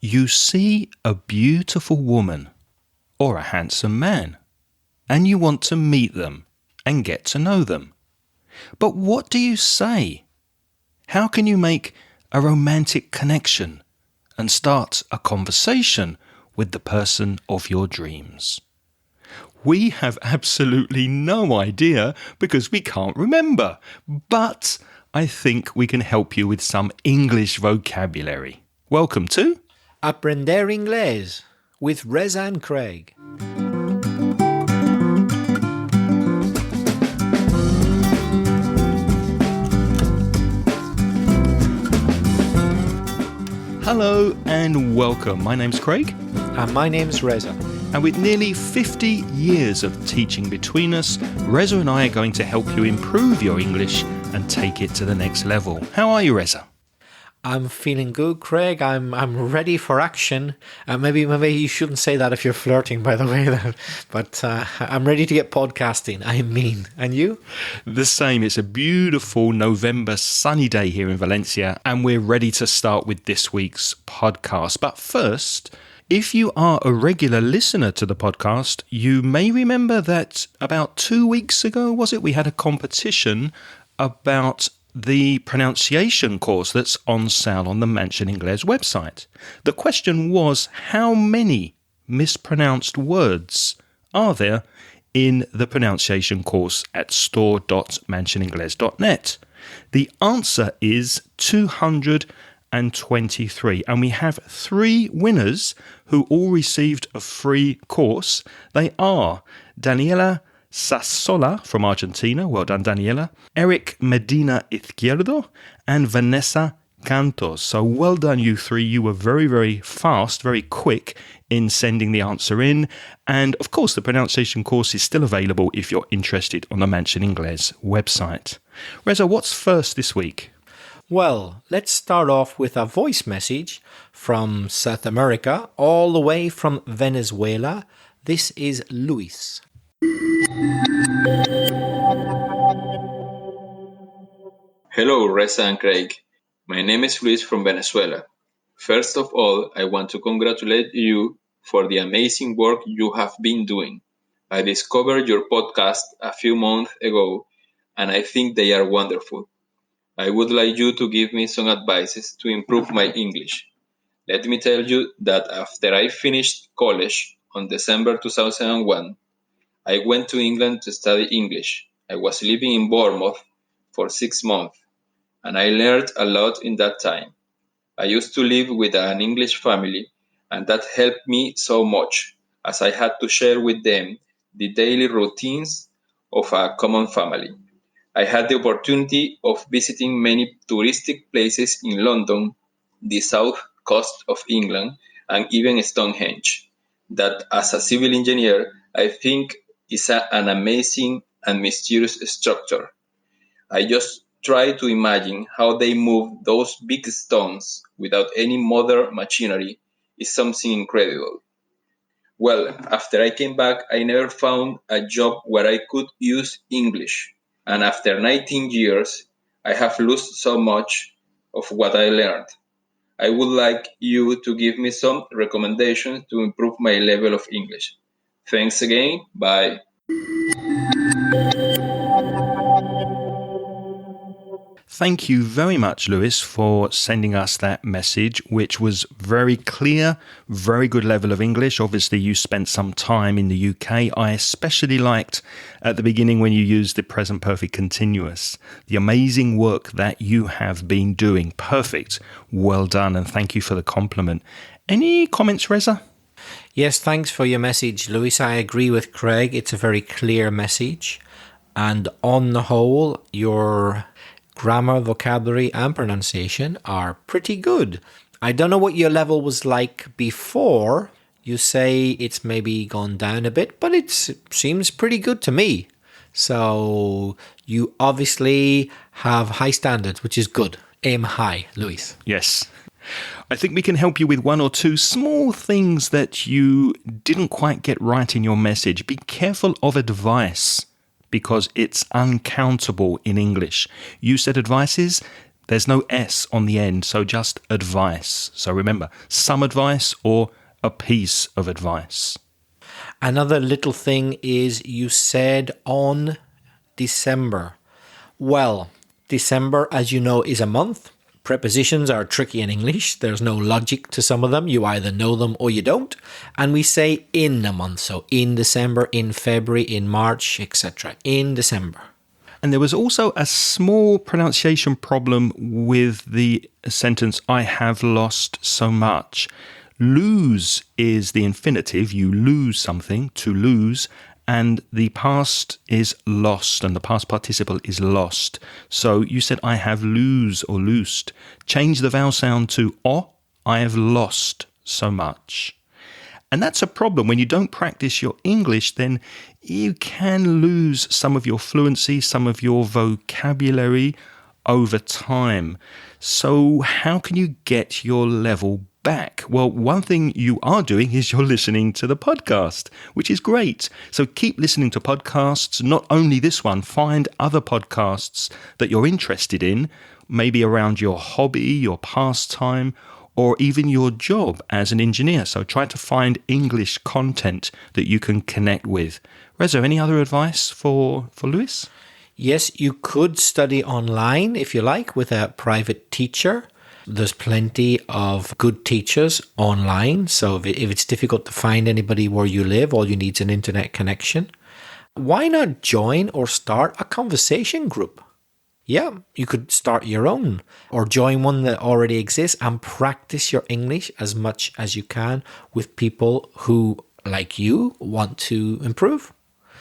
You see a beautiful woman or a handsome man, and you want to meet them and get to know them. But what do you say? How can you make a romantic connection and start a conversation with the person of your dreams? We have absolutely no idea because we can't remember, but I think we can help you with some English vocabulary. Welcome to Aprender Inglés with Reza and Craig. Hello and welcome. My name's Craig. And my name's Reza. And with nearly 50 years of teaching between us, Reza and I are going to help you improve your English and take it to the next level. How are you, Reza? I'm feeling good, Craig. I'm ready for action. Maybe you shouldn't say that if you're flirting, by the way. But I'm ready to get podcasting. I mean, and you? The same. It's a beautiful November sunny day here in Valencia, and we're ready to start with this week's podcast. But first, if you are a regular listener to the podcast, you may remember that about 2 weeks ago, was it, we had a competition about the pronunciation course that's on sale on the Mansion Inglés website. The question was, how many mispronounced words are there in the pronunciation course at store.mansioningles.net? The answer is 223, and we have 3 winners who all received a free course. They are Daniela Sassola from Argentina, well done Daniela, Eric Medina Izquierdo, and Vanessa Cantos. So well done you 3, you were very, very fast, very quick in sending the answer in. And of course the pronunciation course is still available if you're interested on the Mansion Inglés website. Reza, what's first this week? Well, let's start off with a voice message from South America, all the way from Venezuela. This is Luis. Hello, Reza and Craig. My name is Luis from Venezuela. First of all, I want to congratulate you for the amazing work you have been doing. I discovered your podcast a few months ago, and I think they are wonderful. I would like you to give me some advices to improve my English. Let me tell you that after I finished college on December 2001, I went to England to study English. I was living in Bournemouth for 6 months, and I learned a lot in that time. I used to live with an English family, and that helped me so much, as I had to share with them the daily routines of a common family. I had the opportunity of visiting many touristic places in London, the south coast of England, and even Stonehenge. That, as a civil engineer, I think is an amazing and mysterious structure. I just try to imagine how they move those big stones without any modern machinery is something incredible. Well, after I came back, I never found a job where I could use English. And after 19 years, I have lost so much of what I learned. I would like you to give me some recommendations to improve my level of English. Thanks again. Bye. Thank you very much, Lewis, for sending us that message, which was very clear, very good level of English. Obviously, you spent some time in the UK. I especially liked at the beginning when you used the present perfect continuous. The amazing work that you have been doing. Perfect. Well done, and thank you for the compliment. Any comments, Reza? Yes, thanks for your message, Luis. I agree with Craig. It's a very clear message. And on the whole, your grammar, vocabulary, and pronunciation are pretty good. I don't know what your level was like before. You say it's maybe gone down a bit, but it seems pretty good to me. So you obviously have high standards, which is good. Aim high, Luis. Yes. I think we can help you with 1 or 2 small things that you didn't quite get right in your message. Be careful of advice, because it's uncountable in English. You said advices, There's no S on the end, so just advice. So remember, some advice or a piece of advice. Another little thing is you said on December. Well, December, as you know, is a month. Prepositions are tricky in English. There's no logic to some of them. You either know them or you don't. And we say in a month. So in December, in February, in March, etc. In December. And there was also a small pronunciation problem with the sentence, I have lost so much. Lose is the infinitive. You lose something, to lose. And the past is lost, and the past participle is lost. So you said, I have lose or loosed. Change the vowel sound to o, I have lost so much. And that's a problem. When you don't practice your English, then you can lose some of your fluency, some of your vocabulary over time. So how can you get your level back? Well, one thing you are doing is you're listening to the podcast, which is great. So keep listening to podcasts, not only this one, find other podcasts that you're interested in, maybe around your hobby, your pastime, or even your job as an engineer. So try to find English content that you can connect with. Reza, any other advice for Luis? Yes, you could study online if you like with a private teacher. There's plenty of good teachers online. So if it's difficult to find anybody where you live, all you need is an internet connection. Why not join or start a conversation group? Yeah, you could start your own or join one that already exists and practice your English as much as you can with people who, like you, want to improve.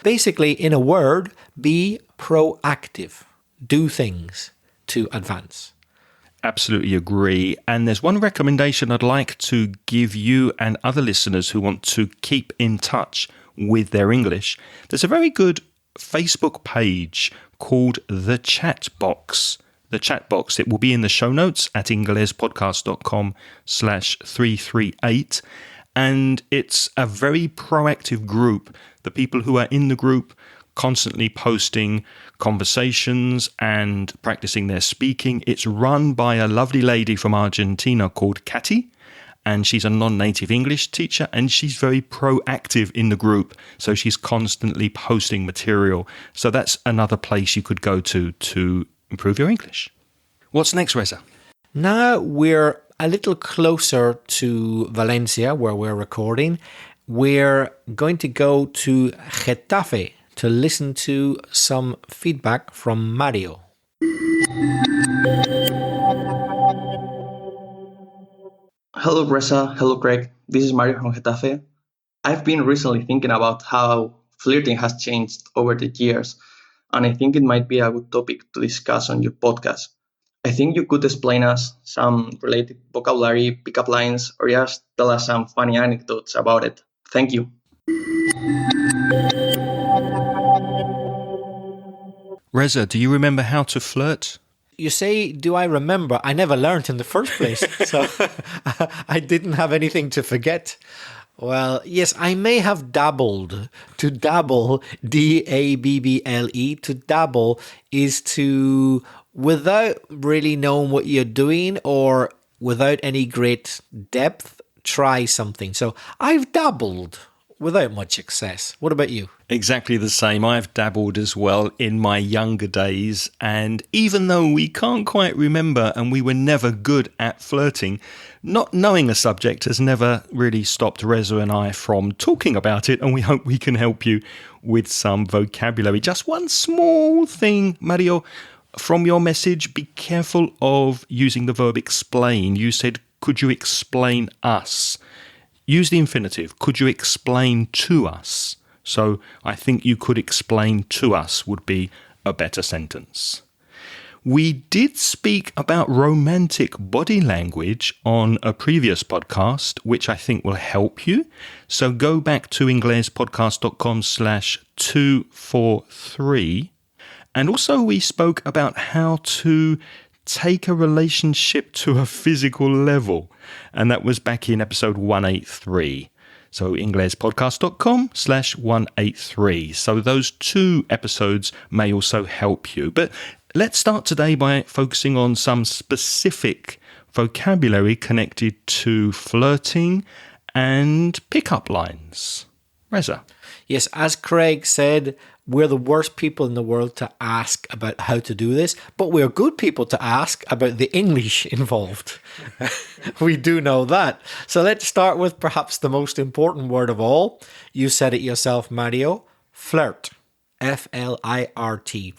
Basically, in a word, be proactive. Do things to advance. Absolutely agree. And there's one recommendation I'd like to give you and other listeners who want to keep in touch with their English. There's a very good Facebook page called The Chat Box. The Chat Box. It will be in the show notes at inglespodcast.com/338. And it's a very proactive group. The people who are in the group constantly posting conversations and practicing their speaking. It's run by a lovely lady from Argentina called Katy, and she's a non-native English teacher, and she's very proactive in the group. So she's constantly posting material. So that's another place you could go to improve your English. What's next, Reza? Now we're a little closer to Valencia, where we're recording. We're going to go to Getafe to listen to some feedback from Mario. Hello, Reza. Hello, Craig. This is Mario from Getafe. I've been recently thinking about how flirting has changed over the years, and I think it might be a good topic to discuss on your podcast. I think you could explain us some related vocabulary, pickup lines, or just tell us some funny anecdotes about it. Thank you. Reza, do you remember how to flirt? You say, do I remember? I never learned in the first place, so I didn't have anything to forget. Well, yes, I may have dabbled. To dabble, D-A-B-B-L-E, to dabble is to, without really knowing what you're doing or without any great depth, try something. So I've dabbled without much success. What about you? Exactly the same. I've dabbled as well in my younger days, and even though we can't quite remember and we were never good at flirting, not knowing a subject has never really stopped Reza and I from talking about it, and we hope we can help you with some vocabulary. Just one small thing, Mario, from your message, be careful of using the verb explain. You said, could you explain us? Use the infinitive. Could you explain to us? So I think you could explain to us would be a better sentence. We did speak about romantic body language on a previous podcast, which I think will help you. So go back to inglespodcast.com/243. And also we spoke about how to take a relationship to a physical level. And that was back in episode 183. So inglespodcast.com/183. So those two episodes may also help you. But Let's start today by focusing on some specific vocabulary connected to flirting and pickup lines. Reza. Yes, as Craig said, we're the worst people in the world to ask about how to do this, but we're good people to ask about the English involved. We do know that. So let's start with perhaps the most important word of all. You said it yourself, Mario. Flirt. F-L-I-R-T.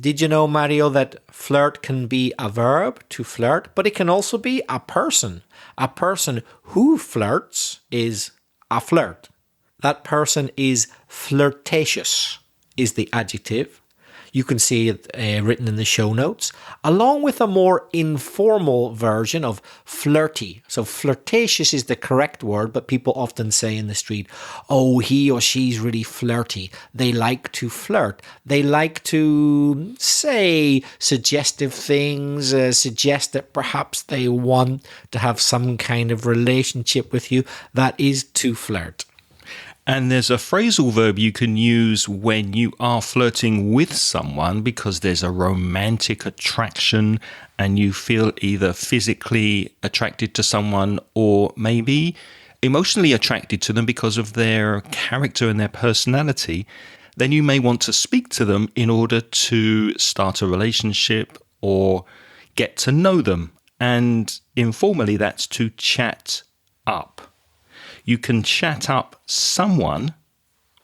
Did you know, Mario, that flirt can be a verb, to flirt, but it can also be a person. A person who flirts is a flirt. That person is flirtatious, is the adjective. You can see it written in the show notes, along with a more informal version of flirty. So flirtatious is the correct word, but people often say in the street, oh, he or she's really flirty. They like to flirt. They like to say suggestive things, suggest that perhaps they want to have some kind of relationship with you. That is to flirt. And there's a phrasal verb you can use when you are flirting with someone because there's a romantic attraction and you feel either physically attracted to someone or maybe emotionally attracted to them because of their character and their personality. Then you may want to speak to them in order to start a relationship or get to know them. And informally, that's to chat up. You can chat up someone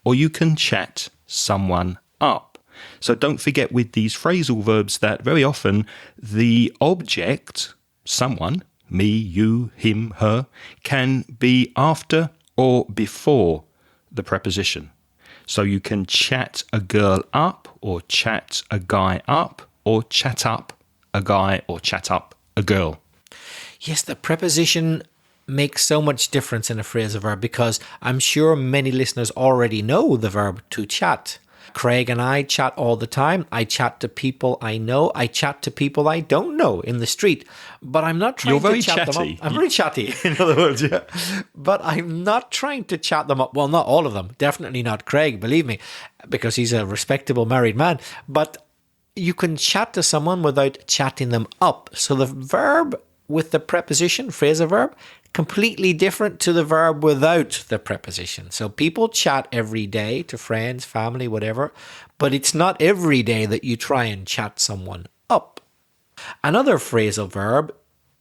or you can chat someone up. So don't forget with these phrasal verbs that very often the object, someone, me, you, him, her, can be after or before the preposition. So you can chat a girl up or chat a guy up or chat up a guy or chat up a girl. Yes, the preposition makes so much difference in a phrasal verb because I'm sure many listeners already know the verb to chat. Craig and I chat all the time. I chat to people I know. I chat to people I don't know in the street. But I'm not trying to chat them up. I'm very chatty, in other words, yeah. But I'm not trying to chat them up. Well, not all of them. Definitely not Craig, believe me, because he's a respectable married man. But you can chat to someone without chatting them up. So the verb with the preposition, phrasal verb, completely different to the verb without the preposition. So people chat every day to friends, family, whatever, but it's not every day that you try and chat someone up. Another phrasal verb,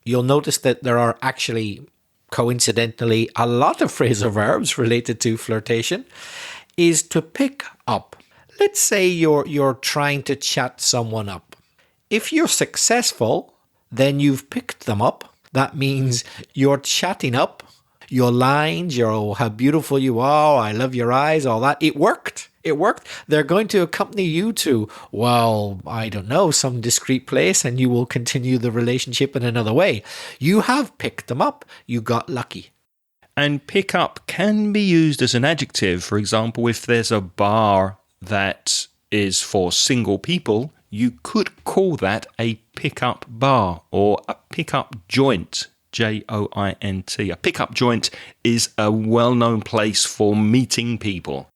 you'll notice that there are actually, coincidentally, a lot of phrasal verbs related to flirtation, is to pick up. Let's say you're trying to chat someone up. If you're successful, then you've picked them up. That means you're chatting up your lines, how beautiful you are, I love your eyes, all that. It worked. They're going to accompany you to, well, I don't know, some discreet place, and you will continue the relationship in another way. You have picked them up. You got lucky. And pick up can be used as an adjective. For example, if there's a bar that is for single people, you could call that a pick-up bar or a pick-up joint, Joint. A pick-up joint is a well-known place for meeting people.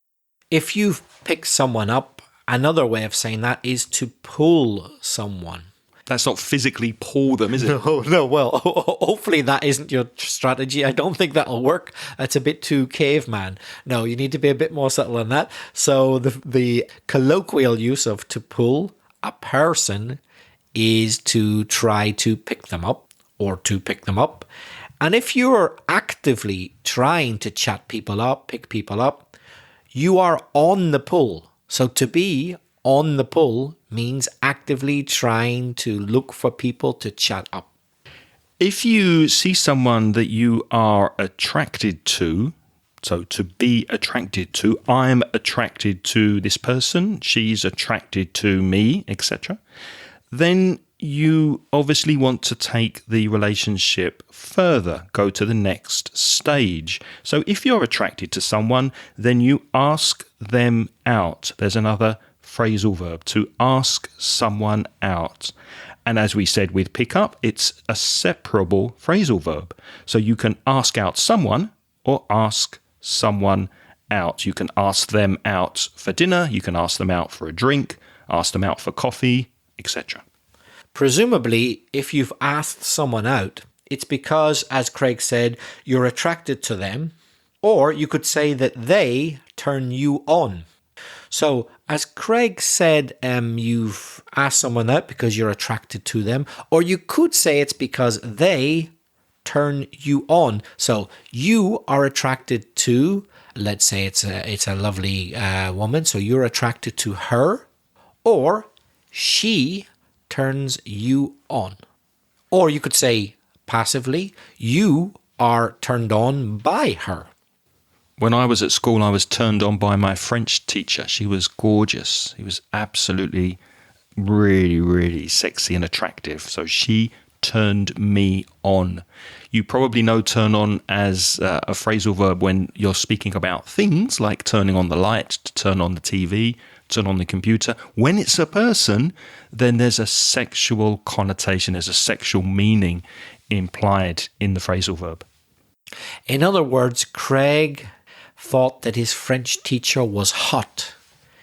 If you've picked someone up, another way of saying that is to pull someone. That's not physically pull them, is it? No. Well, hopefully that isn't your strategy. I don't think that'll work. That's a bit too caveman. No, you need to be a bit more subtle than that. So the colloquial use of to pull a person is to try to pick them up or to pick them up. And if you're actively trying to chat people up, pick people up, you are on the pull. So to be on the pull means actively trying to look for people to chat up. If you see someone that you are attracted to, so to be attracted to, I'm attracted to this person, she's attracted to me, etc., then you obviously want to take the relationship further, go to the next stage. So if you're attracted to someone, then you ask them out. There's another phrasal verb, to ask someone out. And as we said with pick up, it's a separable phrasal verb. So you can ask out someone or ask someone out. You can ask them out for dinner, you can ask them out for a drink, ask them out for coffee, etc. Presumably, if you've asked someone out, it's because, as Craig said, you're attracted to them, or you could say that they turn you on. So, as Craig said, you've asked someone out because you're attracted to them, or you could say it's because they turn you on. So, you are attracted to, let's say it's a lovely woman, so you're attracted to her, or she turns you on. Or you could say passively, you are turned on by her. When I was at school, I was turned on by my French teacher. She was gorgeous. She was absolutely really, really sexy and attractive. So she turned me on. You probably know turn on as a phrasal verb when you're speaking about things like turning on the light, to turn on the TV, turn on the computer. When it's a person, then there's a sexual connotation, there's a sexual meaning implied in the phrasal verb. In other words, Craig thought that his French teacher was hot.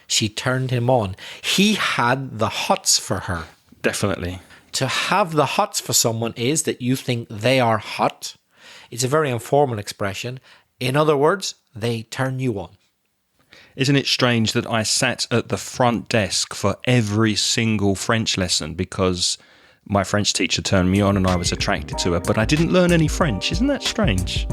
She turned him on. He had the hots for her. Definitely. To have the hots for someone is that you think they are hot. It's a very informal expression. In other words, they turn you on. Isn't it strange that I sat at the front desk for every single French lesson because my French teacher turned me on and I was attracted to her, but I didn't learn any French? Isn't that strange?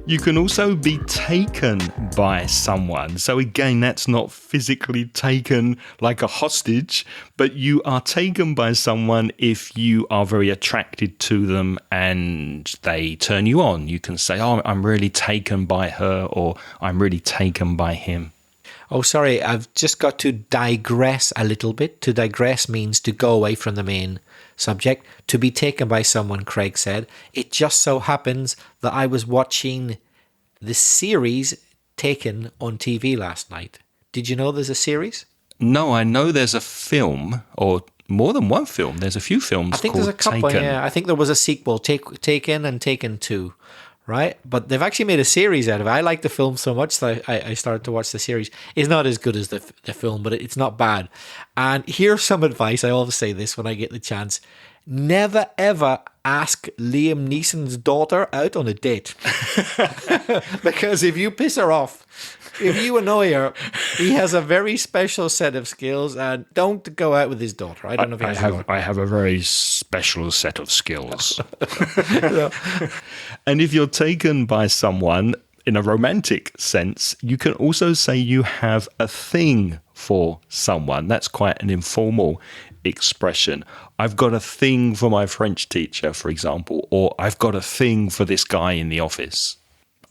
You can also be taken by someone. So again, that's not physically taken like a hostage, but you are taken by someone if you are very attracted to them and they turn you on. You can say, oh, I'm really taken by her, or I'm really taken by him. Oh, sorry, I've just got to digress a little bit. To digress means to go away from the main subject. To be taken by someone, Craig said. It just so happens that I was watching the series Taken on TV last night. Did you know there's a series? No, I know there's a film, or more than one film. There's a few films I think called there's a couple, Taken. yeah. I think there was a sequel, Taken and Taken 2. Right? But they've actually made a series out of it. I like the film so much that I started to watch the series. It's not as good as the film, but it's not bad. And here's some advice. I always say this when I get the chance. Never, ever ask Liam Neeson's daughter out on a date. Because if you piss her off, if you annoy her, he has a very special set of skills, and don't go out with his daughter. I don't know if he has a daughter. I have a very special set of skills. And if you're taken by someone in a romantic sense, you can also say you have a thing for someone. That's quite an informal expression. I've got a thing for my French teacher, for example, or I've got a thing for this guy in the office.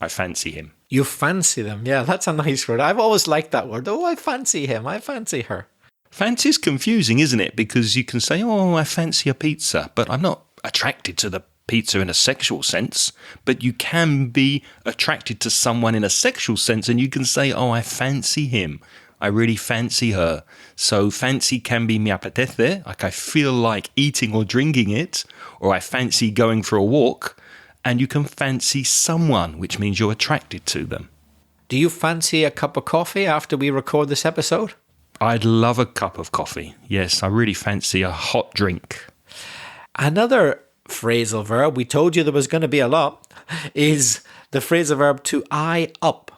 I fancy him. You fancy them. Yeah, that's a nice word. I've always liked that word. Oh, I fancy him. I fancy her. Fancy's confusing, isn't it? Because you can say, oh, I fancy a pizza, but I'm not attracted to the pizza in a sexual sense. But you can be attracted to someone in a sexual sense, and you can say, oh, I fancy him. I really fancy her. So fancy can be me apetece, like I feel like eating or drinking it, or I fancy going for a walk. And you can fancy someone, which means you're attracted to them. Do you fancy a cup of coffee after we record this episode? I'd love a cup of coffee. Yes, I really fancy a hot drink. Another phrasal verb, we told you there was going to be a lot, is the phrasal verb to eye up.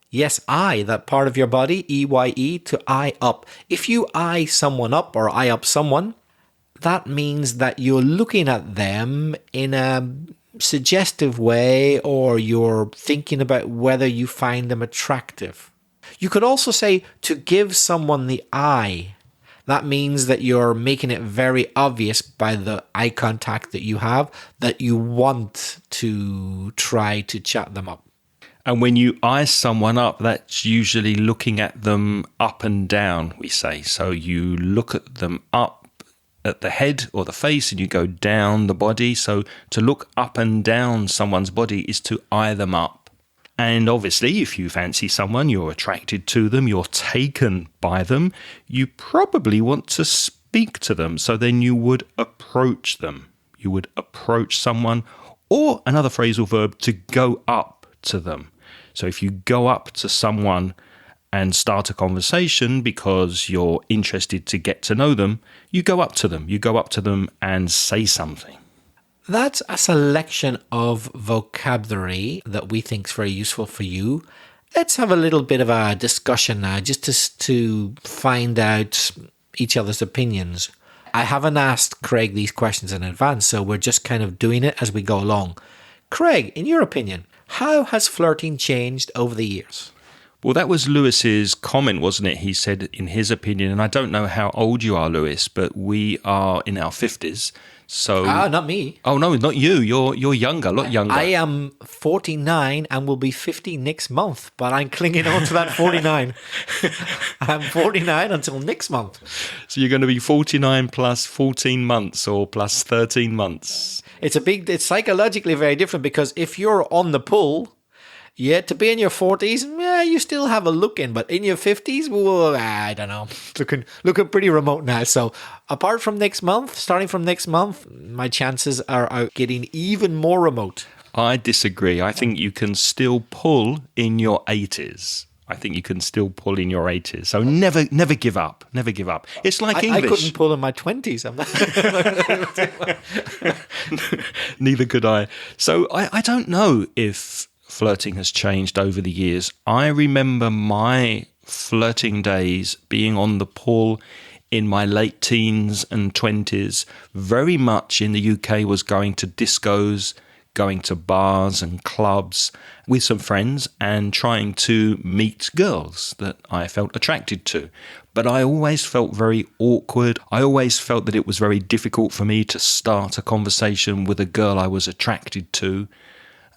Yes, eye, that part of your body, E-Y-E, to eye up. If you eye someone up or eye up someone, that means that you're looking at them in a suggestive way, or you're thinking about whether you find them attractive. You could also say to give someone the eye. That means that you're making it very obvious by the eye contact that you have that you want to try to chat them up. And when you eye someone up, that's usually looking at them up and down, we say. So you look at them up at the head or the face and you go down the body. So to look up and down someone's body is to eye them up. And obviously, if you fancy someone, you're attracted to them, you're taken by them, you probably want to speak to them. So then you would approach them. You would approach someone, or another phrasal verb, to go up to them. So if you go up to someone and start a conversation because you're interested to get to know them, you go up to them. You go up to them and say something. That's a selection of vocabulary that we think is very useful for you. Let's have a little bit of a discussion now, just to find out each other's opinions. I haven't asked Craig these questions in advance, so we're just kind of doing it as we go along. Craig, in your opinion, how has flirting changed over the years? Well, that was Lewis's comment, wasn't it? He said, in his opinion, and I don't know how old you are, Lewis, but we are in our 50s. So, not me. Oh, no, not you. You're younger, a lot younger. I am 49 and will be 50 next month, but I'm clinging on to that 49. I'm 49 until next month. So you're going to be 49 plus 14 months or plus 13 months. It's psychologically very different, because if you're on the pull, yeah, to be in your 40s, you still have a look in, but in your 50s, well, I don't know, looking pretty remote now. So apart from starting from next month, my chances are getting even more remote. I disagree. I think you can still pull in your 80s. So never give up. Never give up. It's like English. I couldn't pull in my 20s. Neither could I. So I don't know if flirting has changed over the years. I remember my flirting days being on the pull in my late teens and 20s. Very much in the UK was going to discos, going to bars and clubs with some friends and trying to meet girls that I felt attracted to. But I always felt very awkward. I always felt that it was very difficult for me to start a conversation with a girl I was attracted to.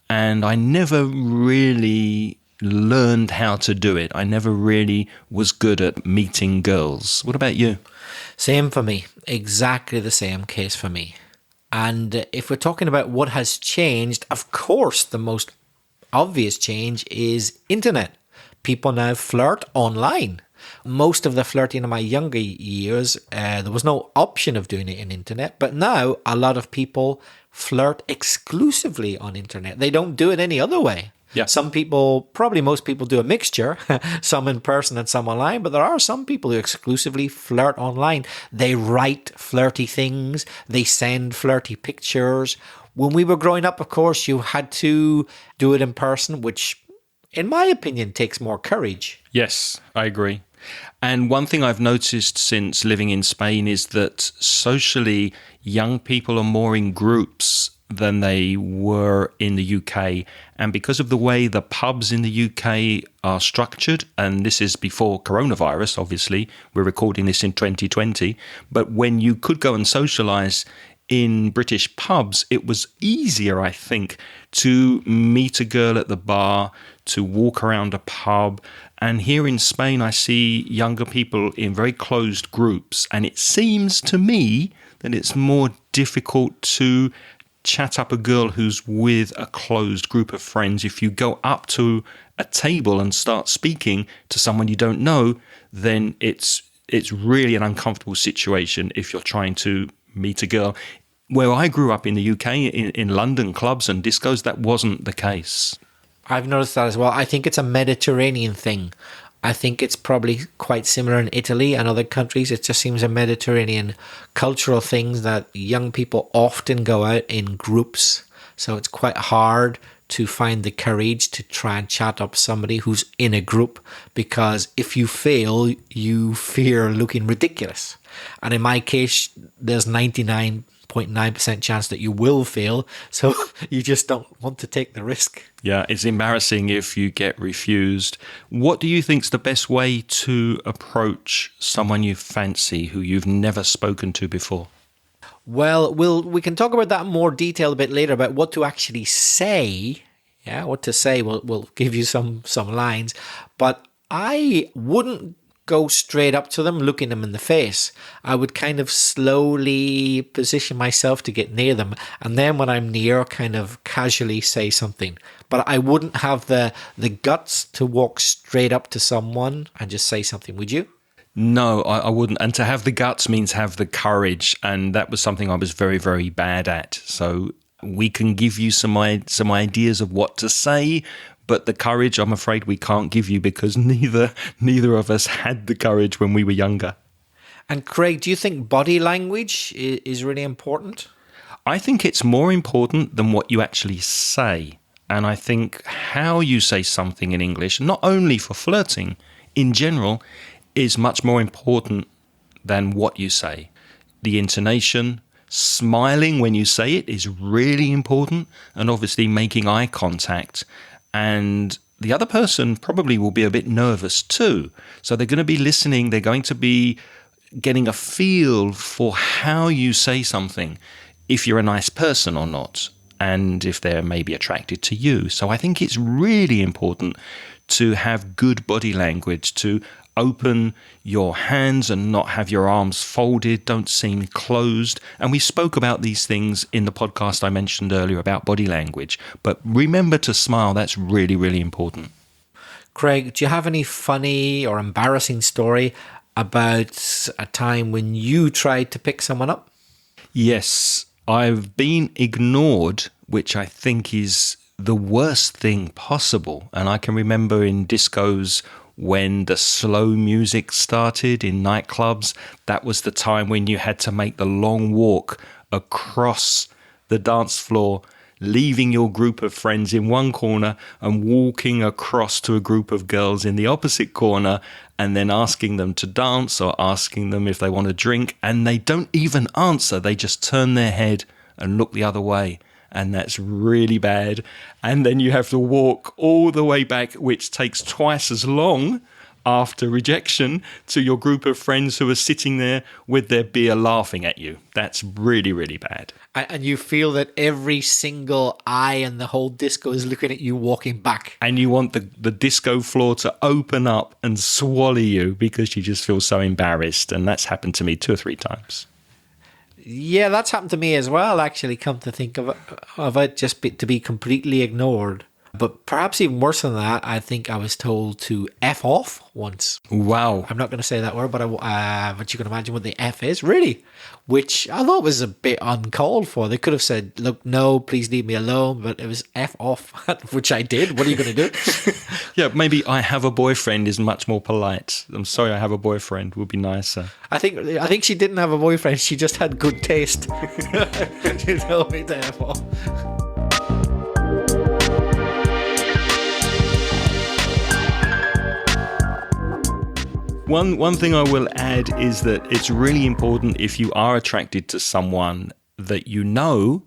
And I never really learned how to do it. I never really was good at meeting girls. What about you? Same for me. Exactly the same case for me. And if we're talking about what has changed, of course, the most obvious change is internet. People now flirt online. Most of the flirting in my younger years, there was no option of doing it in internet. But now a lot of people flirt exclusively on internet. They don't do it any other way. Yeah. Some people, probably most people, do a mixture, some in person and some online, but there are some people who exclusively flirt online. They write flirty things, they send flirty pictures. When we were growing up, of course, you had to do it in person, which, in my opinion, takes more courage. Yes, I agree. And one thing I've noticed since living in Spain is that socially, young people are more in groups than they were in the UK. And because of the way the pubs in the UK are structured, and this is before coronavirus, obviously, we're recording this in 2020, but when you could go and socialise in British pubs, it was easier, I think, to meet a girl at the bar, to walk around a pub. And here in Spain, I see younger people in very closed groups. And it seems to me that it's more difficult to chat up a girl who's with a closed group of friends. If you go up to a table and start speaking to someone you don't know, then it's really an uncomfortable situation if you're trying to meet a girl. Where I grew up in the UK, in London clubs and discos, that wasn't the case. I've noticed that as well. I think it's a Mediterranean thing. I think it's probably quite similar in Italy and other countries. It just seems a Mediterranean cultural thing that young people often go out in groups. So it's quite hard to find the courage to try and chat up somebody who's in a group, because if you fail, you fear looking ridiculous. And in my case, there's 99.9% chance that you will fail, so you just don't want to take the risk. Yeah, it's embarrassing if you get refused. What do you think's the best way to approach someone you fancy who you've never spoken to before? Well, we can talk about that in more detail a bit later, about what to actually say. Yeah, what to say. We'll give you some lines, but I wouldn't go straight up to them, looking them in the face. I would kind of slowly position myself to get near them, and then when I'm near, kind of casually say something. But I wouldn't have the guts to walk straight up to someone and just say something. Would you? No, I wouldn't. And to have the guts means have the courage, and that was something I was very, very bad at. So we can give you some ideas of what to say, But the courage, I'm afraid we can't give you because neither of us had the courage when we were younger. And Craig, do you think body language is really important? I think it's more important than what you actually say. And I think how you say something in English, not only for flirting, in general, is much more important than what you say. The intonation, smiling when you say it is really important, and obviously making eye contact. And the other person probably will be a bit nervous too. So they're going to be listening, they're going to be getting a feel for how you say something, if you're a nice person or not, and if they're maybe attracted to you. So I think it's really important to have good body language, to open your hands and not have your arms folded, don't seem closed. And we spoke about these things in the podcast I mentioned earlier about body language. But remember to smile, that's really, really important. Craig, do you have any funny or embarrassing story about a time when you tried to pick someone up? Yes, I've been ignored, which I think is the worst thing possible. And I can remember in discos when the slow music started in nightclubs, that was the time when you had to make the long walk across the dance floor, leaving your group of friends in one corner and walking across to a group of girls in the opposite corner, and then asking them to dance or asking them if they want a drink, and they don't even answer. They just turn their head and look the other way, and that's really bad. And then you have to walk all the way back, which takes twice as long after rejection, to your group of friends who are sitting there with their beer laughing at you. That's really, really bad. And you feel that every single eye in the whole disco is looking at you walking back. And you want the disco floor to open up and swallow you because you just feel so embarrassed. And that's happened to me 2 or 3 times. Yeah, that's happened to me as well, actually, come to think of it, to be completely ignored. But perhaps even worse than that, I think I was told to F off once. Wow. I'm not going to say that word, but you can imagine what the F is, really, which I thought was a bit uncalled for. They could have said, look, no, please leave me alone, but it was F off, which I did. What are you going to do? Yeah, maybe I have a boyfriend is much more polite. I'm sorry, I have a boyfriend would be nicer. I think she didn't have a boyfriend. She just had good taste. She told me to F off. One thing I will add is that it's really important if you are attracted to someone that you know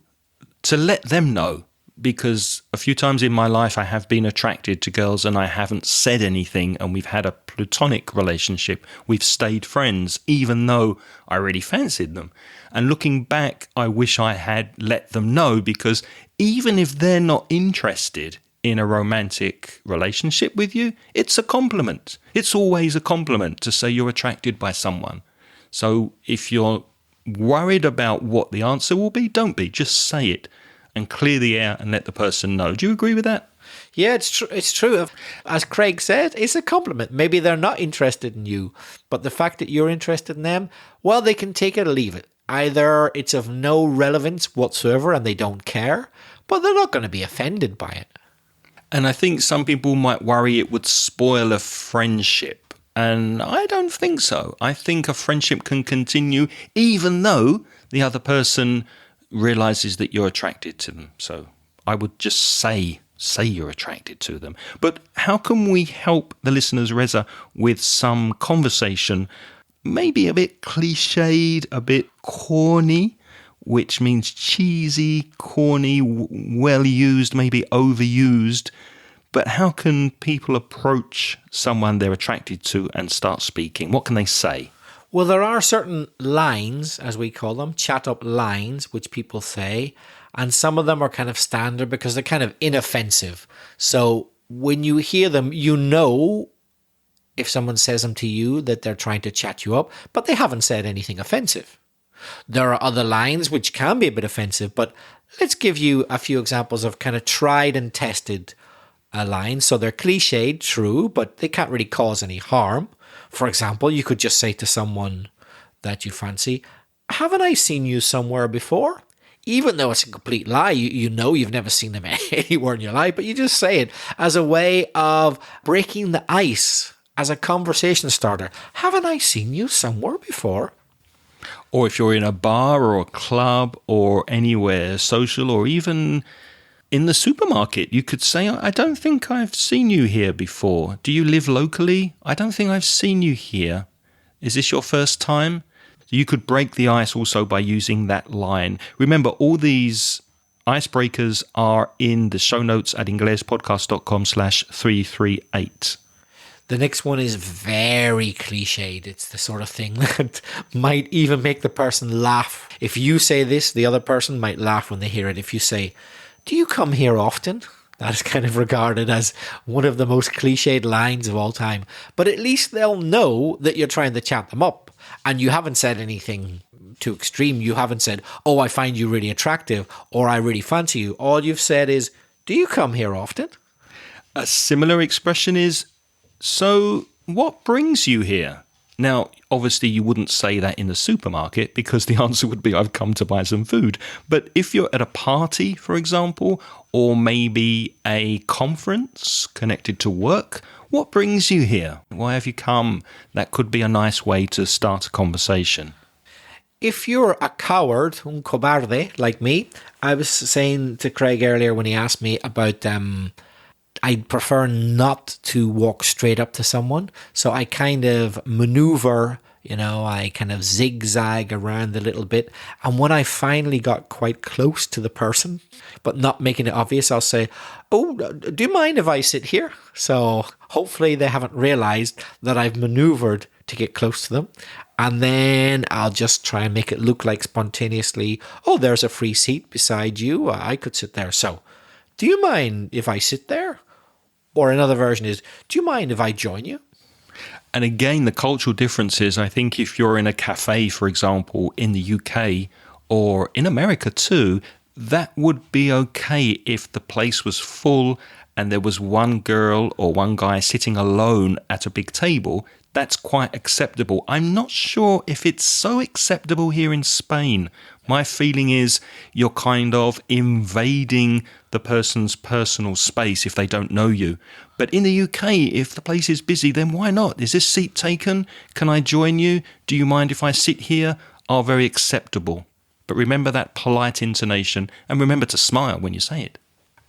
to let them know. Because a few times in my life I have been attracted to girls and I haven't said anything and we've had a platonic relationship. We've stayed friends even though I really fancied them. And looking back, I wish I had let them know, because even if they're not interested in a romantic relationship with you, it's a compliment. It's always a compliment to say you're attracted by someone. So if you're worried about what the answer will be, don't be. Just say it and clear the air and let the person know. Do you agree with that? Yeah, it's true. As Craig said, it's a compliment. Maybe they're not interested in you, but the fact that you're interested in them, well, they can take it or leave it. Either it's of no relevance whatsoever and they don't care, but they're not going to be offended by it. And I think some people might worry it would spoil a friendship. And I don't think so. I think a friendship can continue even though the other person realizes that you're attracted to them. So I would just say you're attracted to them. But how can we help the listeners, Reza, with some conversation, maybe a bit cliched, a bit corny, which means cheesy, corny, well used, maybe overused. But how can people approach someone they're attracted to and start speaking? What can they say? Well, there are certain lines, as we call them, chat-up lines, which people say, and some of them are kind of standard because they're kind of inoffensive. So when you hear them, you know if someone says them to you that they're trying to chat you up, but they haven't said anything offensive. There are other lines which can be a bit offensive, but let's give you a few examples of kind of tried and tested lines. So they're cliched, true, but they can't really cause any harm. For example, you could just say to someone that you fancy, haven't I seen you somewhere before? even though it's a complete lie. You know you've never seen them anywhere in your life, but you just say it as a way of breaking the ice, as a conversation starter. Haven't I seen you somewhere before? Or if you're in a bar or a club or anywhere social, or even in the supermarket, you could say, I don't think I've seen you here before. Do you live locally? I don't think I've seen you here. Is this your first time? You could break the ice also by using that line. Remember, all these icebreakers are in the show notes at inglespodcast.com/338. The next one is very cliched. It's the sort of thing that might even make the person laugh. If you say this, the other person might laugh when they hear it. If you say, do you come here often? That is kind of regarded as one of the most cliched lines of all time. But at least they'll know that you're trying to chat them up. And you haven't said anything too extreme. You haven't said, oh, I find you really attractive, or I really fancy you. All you've said is, do you come here often? A similar expression is, so what brings you here? Now, obviously, you wouldn't say that in the supermarket because the answer would be, I've come to buy some food. But if you're at a party, for example, or maybe a conference connected to work, what brings you here? Why have you come? That could be a nice way to start a conversation. If you're a coward, un cobarde, like me, I was saying to Craig earlier when he asked me about I'd prefer not to walk straight up to someone. So I kind of maneuver, I kind of zigzag around a little bit. And when I finally got quite close to the person, but not making it obvious, I'll say, oh, do you mind if I sit here? So hopefully they haven't realized that I've maneuvered to get close to them. And then I'll just try and make it look like spontaneously, oh, there's a free seat beside you. I could sit there. So do you mind if I sit there? Or another version is, do you mind if I join you? And again, the cultural differences, I think if you're in a cafe, for example, in the UK or in America too, that would be okay if the place was full and there was one girl or one guy sitting alone at a big table. That's quite acceptable. I'm not sure if it's so acceptable here in Spain. My feeling is you're kind of invading the person's personal space if they don't know you. But in the UK, if the place is busy, then why not? Is this seat taken? Can I join you? Do you mind if I sit here? Are very acceptable. But remember that polite intonation and remember to smile when you say it.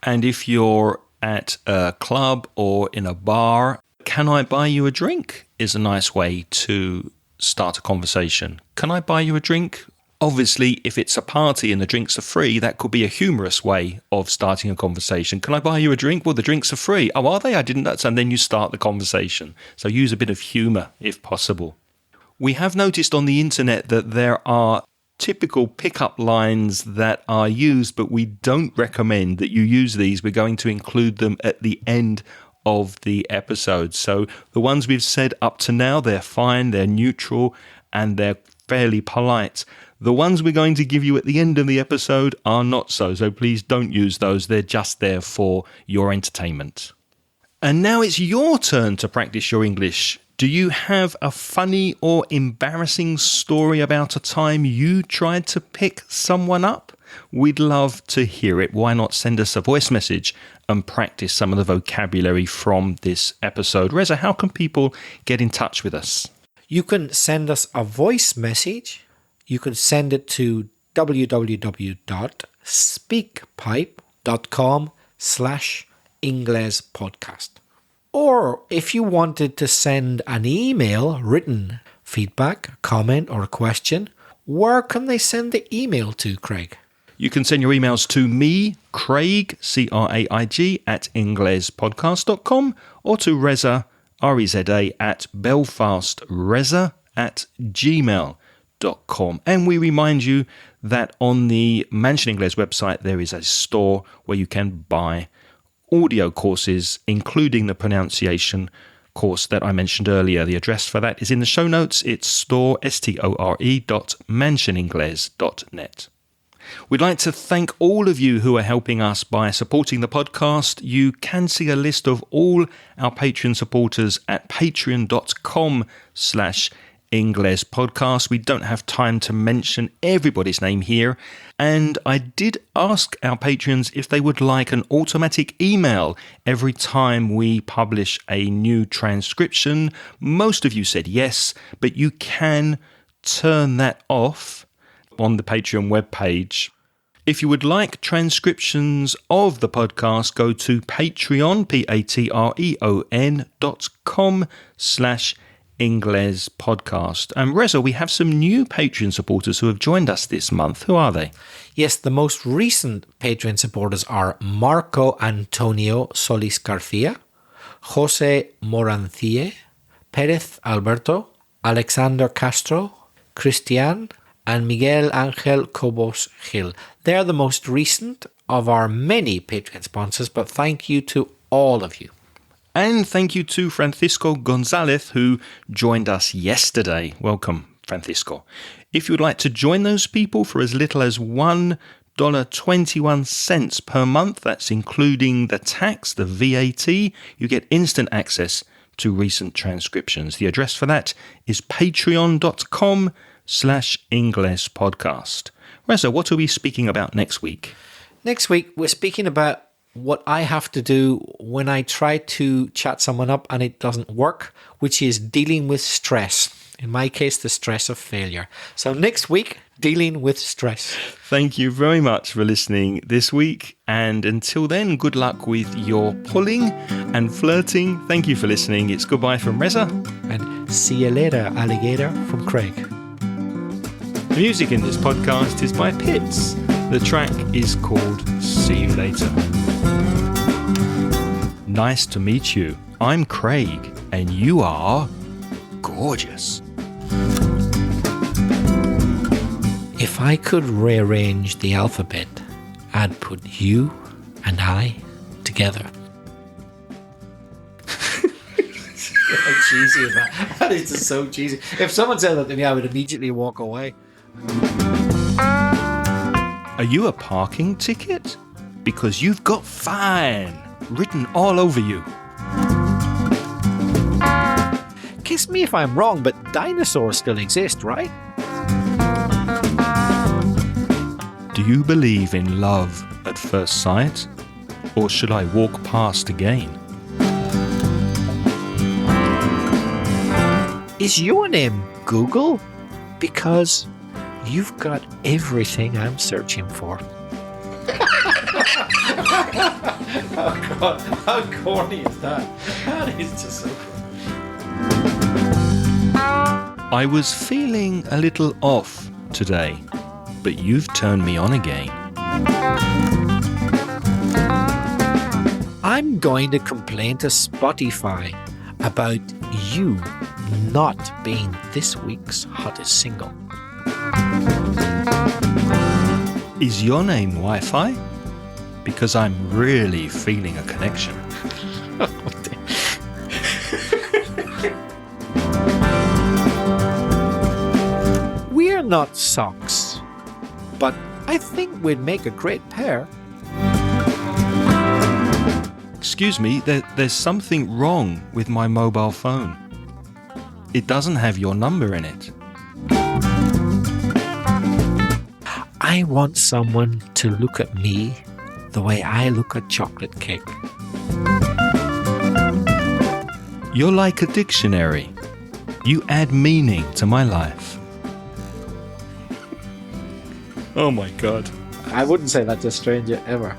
And if you're at a club or in a bar, can I buy you a drink is a nice way to start a conversation. Can I buy you a drink? Obviously, if it's a party and the drinks are free, that could be a humorous way of starting a conversation. Can I buy you a drink? Well, the drinks are free. Oh, are they? I didn't know. And then you start the conversation. So use a bit of humour if possible. We have noticed on the internet that there are typical pickup lines that are used, but we don't recommend that you use these. We're going to include them at the end of the episode. So the ones we've said up to now, they're fine, they're neutral, and they're fairly polite. The ones we're going to give you at the end of the episode are not so please don't use those. They're just there for your entertainment. And now it's your turn to practice your English. Do you have a funny or embarrassing story about a time you tried to pick someone up? We'd love to hear it. Why not send us a voice message and practice some of the vocabulary from this episode? Reza, how can people get in touch with us? You can send us a voice message. You can send it to www.speakpipe.com/inglespodcast. Or if you wanted to send an email, written feedback, comment or a question, where can they send the email to, Craig? You can send your emails to me, Craig, Craig, at inglespodcast.com or to Reza, Reza, at belfastreza@gmail.com. And we remind you that on the Mansion Inglés website, there is a store where you can buy audio courses, including the pronunciation course that I mentioned earlier. The address for that is in the show notes. It's store.mansioningles.net. We'd like to thank all of you who are helping us by supporting the podcast. You can see a list of all our Patreon supporters at patreon.com/AIRC338. Ingles podcast. We don't have time to mention everybody's name here. And I did ask our patrons if they would like an automatic email every time we publish a new transcription. Most of you said yes, but you can turn that off on the Patreon webpage. If you would like transcriptions of the podcast, go to Patreon, patreon.com/Ingles podcast. And Reza, we have some new Patreon supporters who have joined us this month. Who are they? Yes, the most recent Patreon supporters are Marco Antonio Solis Garcia, Jose Morancille, Perez Alberto, Alexander Castro, Christian, and Miguel Angel Cobos Gil. They're the most recent of our many Patreon sponsors, but thank you to all of you. And thank you to Francisco Gonzalez, who joined us yesterday. Welcome, Francisco. If you would like to join those people for as little as $1.21 per month, that's including the tax, the VAT, you get instant access to recent transcriptions. The address for that is patreon.com/Ingles podcast. Reza, what are we speaking about next week? Next week, we're speaking about what I have to do when I try to chat someone up and it doesn't work, which is dealing with stress. In my case, the stress of failure. So next week, dealing with stress. Thank you very much for listening this week. And until then, good luck with your pulling and flirting. Thank you for listening. It's goodbye from Reza. And see you later, alligator, from Craig. The music in this podcast is by Pitts. The track is called See You Later. Nice to meet you. I'm Craig, and you are gorgeous. If I could rearrange the alphabet, I'd put you and I together. How cheesy is that? That is just so cheesy. If someone said that to me, I would immediately walk away. Are you a parking ticket? Because you've got fine written all over you. Kiss me if I'm wrong, but dinosaurs still exist, right? Do you believe in love at first sight? Or should I walk past again? Is your name Google? Because you've got everything I'm searching for. Oh God, how corny is that? That is just so cool. I was feeling a little off today, but you've turned me on again. I'm going to complain to Spotify about you not being this week's hottest single. Is your name Wi-Fi? Because I'm really feeling a connection. We're not socks, but I think we'd make a great pair. Excuse me, there's something wrong with my mobile phone. It doesn't have your number in it. I want someone to look at me the way I look at chocolate cake. You're like a dictionary. You add meaning to my life. Oh my God. I wouldn't say that to a stranger ever.